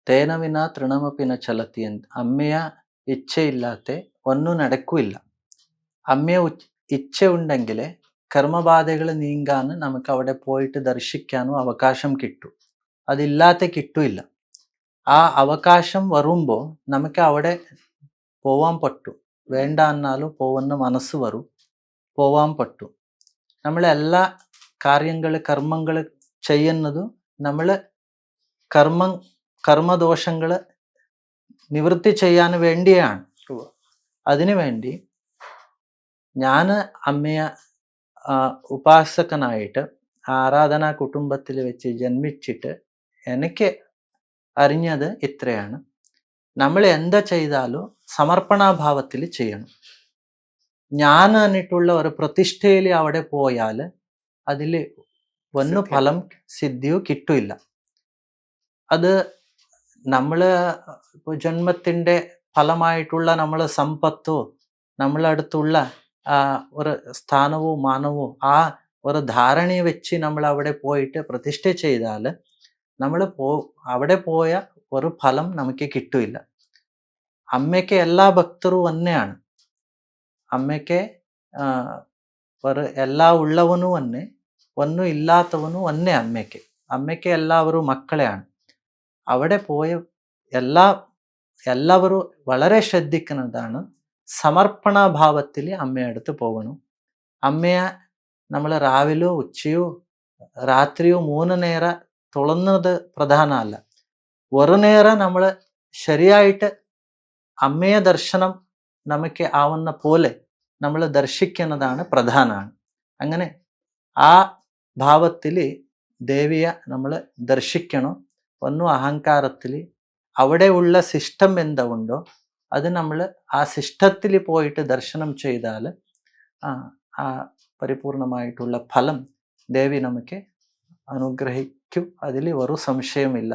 തേന വിനാ തൃണമപിന ചലത്തി എന്ന്. അമ്മയ ഇച്ഛയില്ലാത്ത ഒന്നും നടക്കില്ല. അമ്മയെ ഇച്ഛ ഉണ്ടെങ്കിൽ കർമ്മബാധകൾ നീങ്ങാൻ നമുക്ക് അവിടെ പോയിട്ട് ദർശിക്കാനും അവകാശം കിട്ടും. അതില്ലാത്ത കിട്ടില്ല. ആ അവകാശം വരുമ്പോൾ നമുക്ക് അവിടെ പോവാൻ പറ്റും. വേണ്ട എന്നാലും പോകുന്ന മനസ്സ് വരും, പോവാൻ പറ്റും. നമ്മളെല്ലാ കാര്യങ്ങൾ കർമ്മങ്ങൾ ചെയ്യുന്നത് നമ്മൾ കർമ്മദോഷങ്ങൾ നിവൃത്തി ചെയ്യാൻ വേണ്ടിയാണ്. അതിനു വേണ്ടി ഞാൻ അമ്മയെ ഉപാസകനായിട്ട് ആരാധനാ കുടുംബത്തിൽ വെച്ച് ജന്മിച്ചിട്ട് എനിക്ക് അറിഞ്ഞത് ഇത്രയാണ്. നമ്മൾ എന്താ ചെയ്താലും സമർപ്പണാഭാവത്തിൽ ചെയ്യണം. ഞാൻ എന്നിട്ടുള്ള ഒരു പ്രതിഷ്ഠയിൽ അവിടെ പോയാൽ അതിൽ ഒന്നും ഫലം സിദ്ധിയോ കിട്ടില്ല. അത് നമ്മൾ ജന്മത്തിൻ്റെ ഫലമായിട്ടുള്ള നമ്മൾ സമ്പത്തോ നമ്മളടുത്തുള്ള ഒരു സ്ഥാനവും മാനവും ആ ഒരു ധാരണയെ വെച്ച് നമ്മൾ അവിടെ പോയിട്ട് പ്രതിഷ്ഠ ചെയ്താൽ നമ്മൾ അവിടെ പോയ ഒരു ഫലം നമുക്ക് കിട്ടില്ല. അമ്മയ്ക്ക് എല്ലാ ഭക്തരും ഒന്നെയാണ്. അമ്മയ്ക്ക് ഒരു എല്ലാ ഉള്ളവനും ഒന്നെ, ഒന്നും ഇല്ലാത്തവനും ഒന്നെ. അമ്മയ്ക്ക് എല്ലാവരും മക്കളെയാണ്. അവിടെ പോയ എല്ലാവരും വളരെ ശ്രദ്ധിക്കുന്നതാണ് സമർപ്പണാഭാവത്തിൽ അമ്മയടുത്ത് പോകണം. അമ്മയെ നമ്മൾ രാവിലെയോ ഉച്ചയോ രാത്രിയോ 3 നേരം തൊഴുന്നത് പ്രധാനമല്ല. ഒരു നേരം നമ്മൾ ശരിയായിട്ട് അമ്മയെ ദർശനം നമുക്ക് ആവുന്ന പോലെ നമ്മൾ ദർശിക്കുന്നതാണ് പ്രധാനമാണ്. അങ്ങനെ ആ ഭാവത്തിൽ ദേവിയെ നമ്മൾ ദർശിക്കണം. ഒന്നും അഹങ്കാരത്തിൽ അവിടെയുള്ള സിസ്റ്റം എന്തുണ്ടോ അത് നമ്മൾ ആ സിസ്റ്റത്തിൽ പോയിട്ട് ദർശനം ചെയ്താൽ ആ പരിപൂർണമായിട്ടുള്ള ഫലം ദേവി നമുക്ക് അനുഗ്രഹിക്കും. അതിൽ ഒരു സംശയമില്ല.